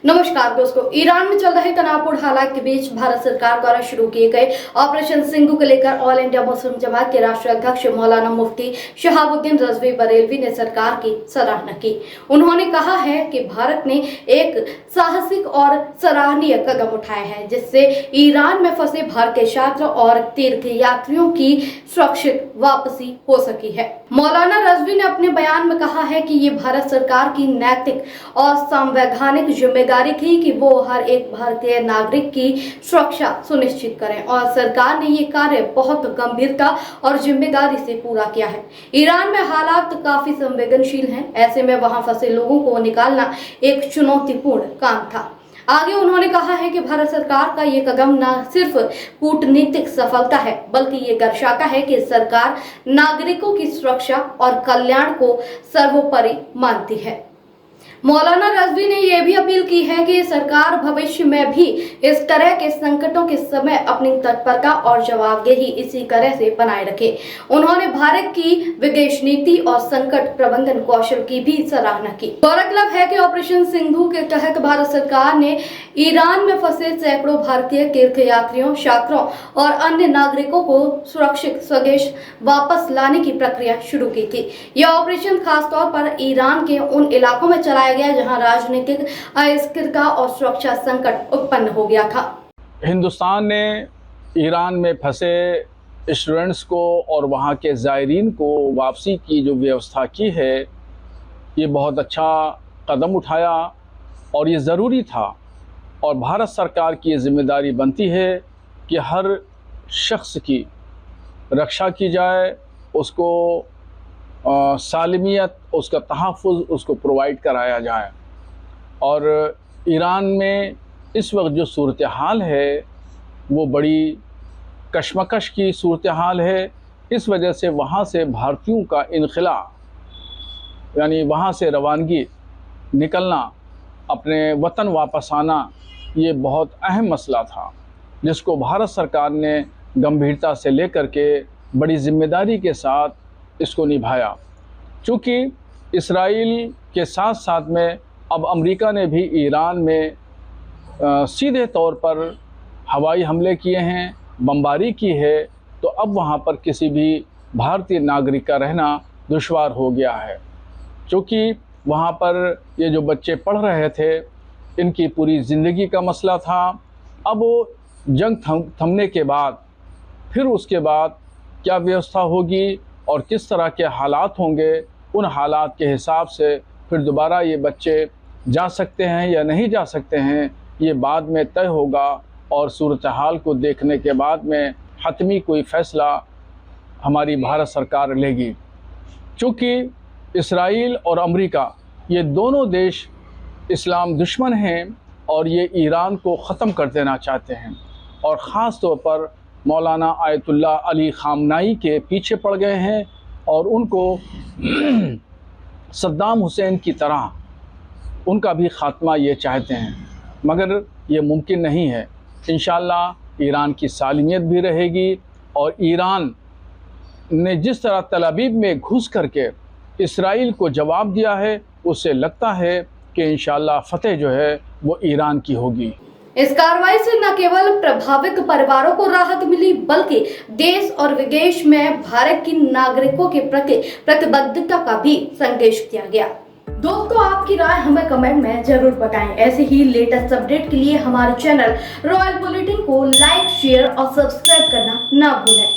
नमस्कार दोस्तों, ईरान में चल रहे तनावपूर्ण हालात के बीच भारत सरकार द्वारा शुरू किए गए ऑपरेशन सिंधु को लेकर ऑल इंडिया मुस्लिम जमात के राष्ट्रीय अध्यक्ष मौलाना मुफ्ती शहाबुद्दीन रजवी बरेलवी ने सरकार की सराहना की। उन्होंने कहा है कि भारत ने एक साहसिक और सराहनीय कदम उठाया है, जिससे ईरान में फंसे भारत के छात्र और तीर्थ यात्रियों की सुरक्षित वापसी हो सकी है। मौलाना रजवी ने अपने बयान में कहा है कि ये भारत सरकार की नैतिक और संवैधानिक जिम्मेदारी थी कि वो हर एक भारतीय नागरिक की सुरक्षा सुनिश्चित करें और सरकार ने ये कार्य बहुत गंभीरता और जिम्मेदारी से पूरा किया है। ईरान में हालात काफी संवेदनशील हैं, ऐसे में वहां फंसे लोगों को निकालना एक चुनौतीपूर्ण काम था। आगे उन्होंने कहा है कि भारत सरकार का ये कदम न सिर्फ कूटनीतिक सफलता है, बल्कि ये दर्शाता है कि सरकार नागरिकों की सुरक्षा और कल्याण को सर्वोपरि मानती है। मौलाना रजवी ने यह भी अपील की है कि सरकार भविष्य में भी इस तरह के संकटों के समय अपनी तत्परता और जवाबदेही इसी तरह से बनाए रखे। उन्होंने भारत की विदेश नीति और संकट प्रबंधन कौशल की भी सराहना की। गौरतलब है कि ऑपरेशन सिंधु के तहत भारत सरकार ने ईरान में फंसे सैकड़ों भारतीय तीर्थ यात्रियों, छात्रों और अन्य नागरिकों को सुरक्षित स्वदेश वापस लाने की प्रक्रिया शुरू की थी। यह ऑपरेशन खासतौर पर ईरान के उन इलाकों में चलाया गया जहां राजनीतिक अस्थिरता और सुरक्षा संकट उत्पन्न हो गया था। हिंदुस्तान ने ईरान में फंसे स्टूडेंट्स को और वहां के ज़ायरीन को वापसी की जो व्यवस्था की है, ये बहुत अच्छा कदम उठाया और ये ज़रूरी था। और भारत सरकार की ये जिम्मेदारी बनती है कि हर शख्स की रक्षा की जाए, उसको सालमियत, उसका तहफ़्फ़ुज़ उसको प्रोवाइड कराया जाए। और ईरान में इस वक्त जो सूरत हाल है वो बड़ी कशमकश की सूरत हाल है। इस वजह से वहाँ से भारतीयों का इनखला, यानी वहाँ से रवानगी, निकलना, अपने वतन वापस आना, ये बहुत अहम मसला था, जिसको भारत सरकार ने गंभीरता से लेकर के बड़ी ज़िम्मेदारी के साथ इसको निभाया। चूँकि इसराइल के साथ साथ में अब अमेरिका ने भी ईरान में सीधे तौर पर हवाई हमले किए हैं, बमबारी की है, तो अब वहाँ पर किसी भी भारतीय नागरिक का रहना दुश्वार हो गया है। चूँकि वहाँ पर ये जो बच्चे पढ़ रहे थे, इनकी पूरी ज़िंदगी का मसला था। अब वो जंग थमने के बाद फिर उसके बाद क्या व्यवस्था होगी और किस तरह के हालात होंगे, उन हालात के हिसाब से फिर दोबारा ये बच्चे जा सकते हैं या नहीं जा सकते हैं, ये बाद में तय होगा। और सूरत हाल को देखने के बाद में हतमी कोई फ़ैसला हमारी भारत सरकार लेगी। चूँकि इसराइल और अमेरिका ये दोनों देश इस्लाम दुश्मन हैं और ये ईरान को ख़त्म कर देना चाहते हैं, और ख़ास तौर पर मौलाना आयतुल्लाह अली ख़ामनाई के पीछे पड़ गए हैं और उनको सद्दाम हुसैन की तरह उनका भी ख़ात्मा ये चाहते हैं, मगर ये मुमकिन नहीं है। इंशाअल्लाह ईरान की सालमियत भी रहेगी। और ईरान ने जिस तरह तल अवीव में घुस करके इसराइल को जवाब दिया है, उससे लगता है कि इंशाअल्लाह फ़तेह जो है वो ईरान की होगी। इस कार्रवाई से न केवल प्रभावित परिवारों को राहत मिली, बल्कि देश और विदेश में भारत की नागरिकों के प्रति प्रतिबद्धता का भी संदेश दिया गया। दोस्तों, आपकी राय हमें कमेंट में जरूर बताएं। ऐसे ही लेटेस्ट अपडेट के लिए हमारे चैनल रॉयल बुलेटिन को लाइक, शेयर और सब्सक्राइब करना ना भूलें।